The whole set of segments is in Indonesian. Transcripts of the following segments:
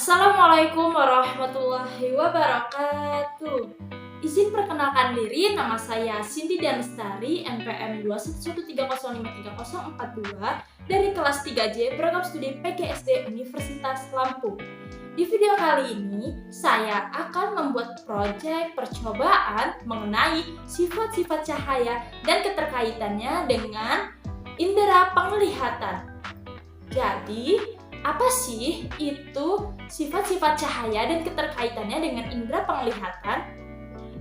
Assalamualaikum warahmatullahi wabarakatuh. Izin perkenalkan diri, nama saya Cindy Danestari, NPM 21130530042 dari kelas 3J Program Studi PGSD Universitas Lampung. Di video kali ini, saya akan membuat proyek percobaan mengenai sifat-sifat cahaya dan keterkaitannya dengan indera penglihatan. Jadi, apa sih itu sifat-sifat cahaya dan keterkaitannya dengan indera penglihatan?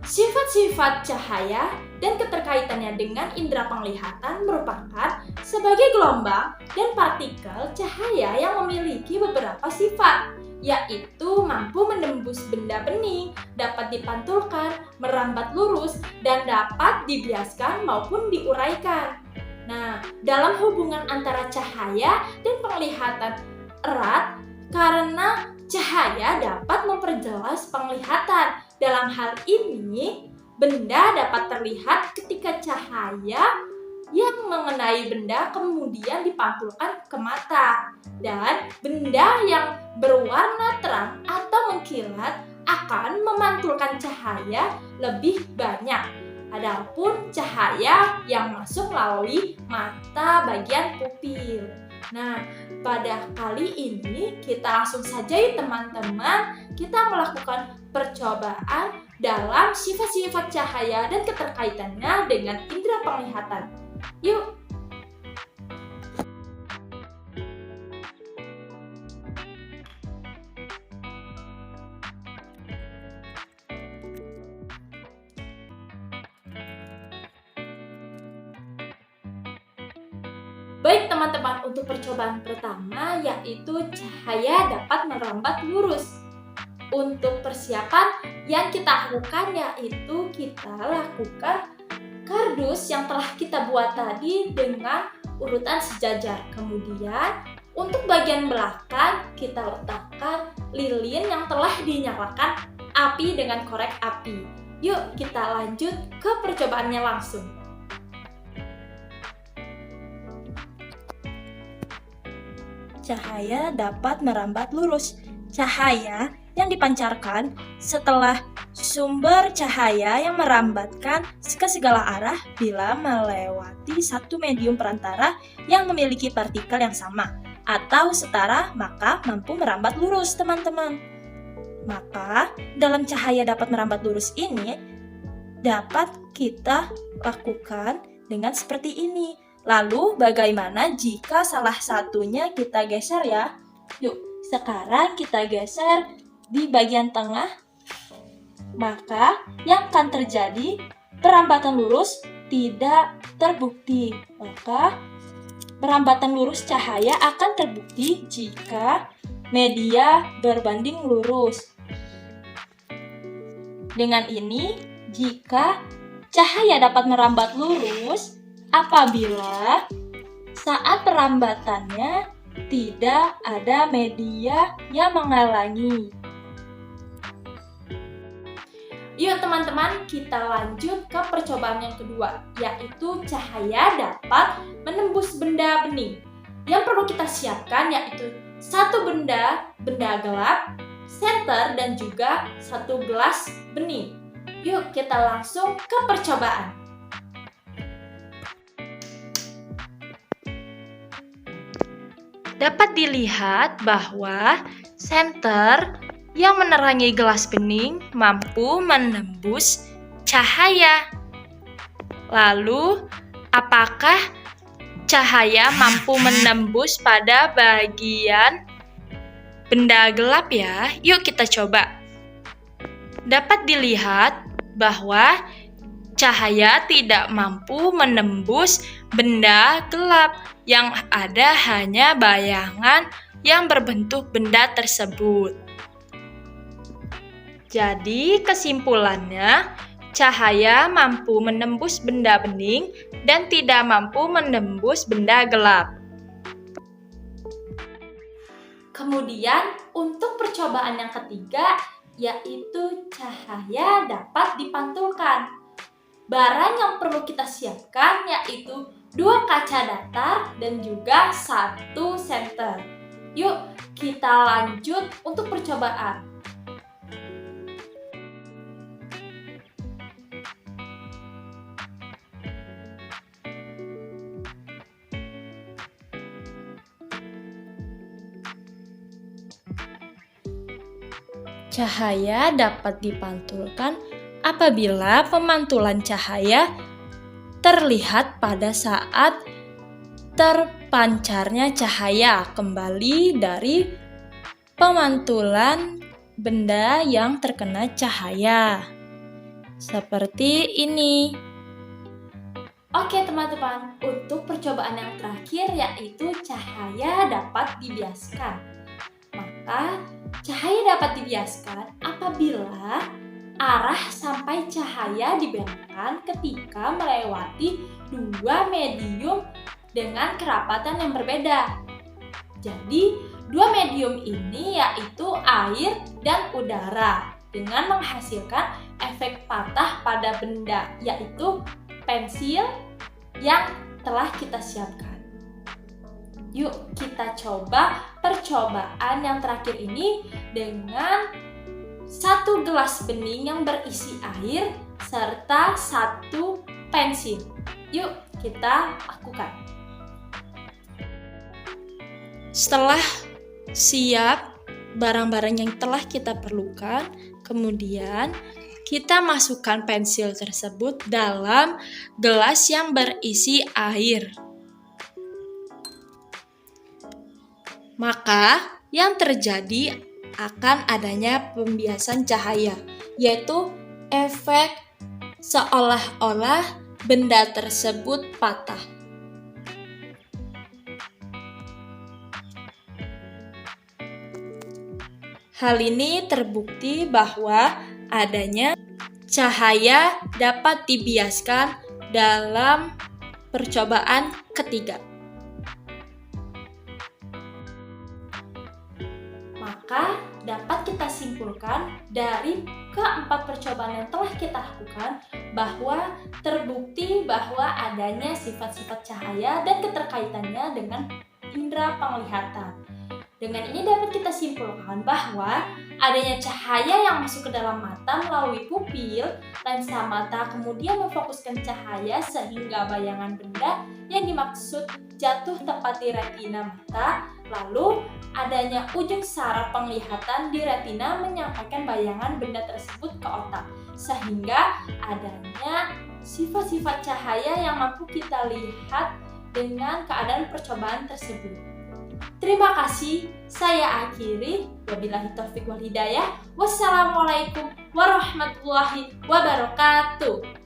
Sifat-sifat cahaya dan keterkaitannya dengan indera penglihatan merupakan sebagai gelombang dan partikel cahaya yang memiliki beberapa sifat, yaitu mampu menembus benda bening, dapat dipantulkan, merambat lurus, dan dapat dibiaskan maupun diuraikan. Nah, dalam hubungan antara cahaya dan penglihatan erat karena cahaya dapat memperjelas penglihatan. Dalam hal ini, benda dapat terlihat ketika cahaya yang mengenai benda kemudian dipantulkan ke mata. Dan benda yang berwarna terang atau mengkilat akan memantulkan cahaya lebih banyak. Adapun cahaya yang masuk melalui mata bagian pupil. Nah, pada kali ini kita langsung saja ya teman-teman, kita melakukan percobaan dalam sifat-sifat cahaya dan keterkaitannya dengan indera penglihatan. Yuk! Baik teman-teman, untuk percobaan pertama yaitu cahaya dapat merambat lurus. Untuk persiapan yang kita lakukan yaitu kita lakukan kardus yang telah kita buat tadi dengan urutan sejajar. Kemudian untuk bagian belakang kita letakkan lilin yang telah dinyalakan api dengan korek api. Yuk kita lanjut ke percobaannya langsung. Cahaya dapat merambat lurus. Cahaya yang dipancarkan setelah sumber cahaya yang merambatkan ke segala arah bila melewati satu medium perantara yang memiliki partikel yang sama atau setara, maka mampu merambat lurus, teman-teman. Maka, dalam cahaya dapat merambat lurus ini dapat kita lakukan dengan seperti ini. Lalu bagaimana jika salah satunya kita geser ya? Yuk, sekarang kita geser di bagian tengah. Maka yang akan terjadi perambatan lurus tidak terbukti. Maka perambatan lurus cahaya akan terbukti jika media berbanding lurus. Dengan ini, jika cahaya dapat merambat lurus apabila saat perambatannya tidak ada media yang menghalangi. Yuk teman-teman, kita lanjut ke percobaan yang kedua, yaitu cahaya dapat menembus benda bening. Yang perlu kita siapkan yaitu satu benda gelap, senter, dan juga satu gelas bening. Yuk kita langsung ke percobaan. Dapat dilihat bahwa senter yang menerangi gelas bening mampu menembus cahaya. Lalu, apakah cahaya mampu menembus pada bagian benda gelap ya? Yuk kita coba. Dapat dilihat bahwa cahaya tidak mampu menembus benda gelap, yang ada hanya bayangan yang berbentuk benda tersebut. Jadi kesimpulannya, cahaya mampu menembus benda bening dan tidak mampu menembus benda gelap. Kemudian untuk percobaan yang ketiga yaitu cahaya dapat dipantulkan. Barang yang perlu kita siapkan yaitu 2 kaca datar dan juga 1 senter. Yuk kita lanjut untuk percobaan. Cahaya dapat dipantulkan apabila pemantulan cahaya terlihat pada saat terpancarnya cahaya kembali dari pemantulan benda yang terkena cahaya. Seperti ini. Oke teman-teman, untuk percobaan yang terakhir yaitu cahaya dapat dibiaskan. Maka cahaya dapat dibiaskan apabila arah sampai cahaya dibelokkan ketika melewati dua medium dengan kerapatan yang berbeda. Jadi, dua medium ini yaitu air dan udara dengan menghasilkan efek patah pada benda yaitu pensil yang telah kita siapkan. Yuk kita coba percobaan yang terakhir ini dengan satu gelas bening yang berisi air serta satu pensil. Yuk kita lakukan. Setelah siap barang-barang yang telah kita perlukan, kemudian kita masukkan pensil tersebut dalam gelas yang berisi air. Maka yang terjadi akan adanya pembiasan cahaya, yaitu efek seolah-olah benda tersebut patah. Hal ini terbukti bahwa adanya cahaya dapat dibiaskan dalam percobaan ketiga. Maka dapat kita simpulkan dari keempat percobaan yang telah kita lakukan bahwa terbukti bahwa adanya sifat-sifat cahaya dan keterkaitannya dengan indera penglihatan. Dengan ini dapat kita simpulkan bahwa adanya cahaya yang masuk ke dalam mata melalui pupil, lensa mata kemudian memfokuskan cahaya sehingga bayangan benda yang dimaksud jatuh tepat di retina mata. Lalu adanya ujung saraf penglihatan di retina menyampaikan bayangan benda tersebut ke otak, sehingga adanya sifat-sifat cahaya yang mampu kita lihat dengan keadaan percobaan tersebut. Terima kasih, saya akhiri. Wabillahi taufiq wal hidayah. Wassalamualaikum warahmatullahi wabarakatuh.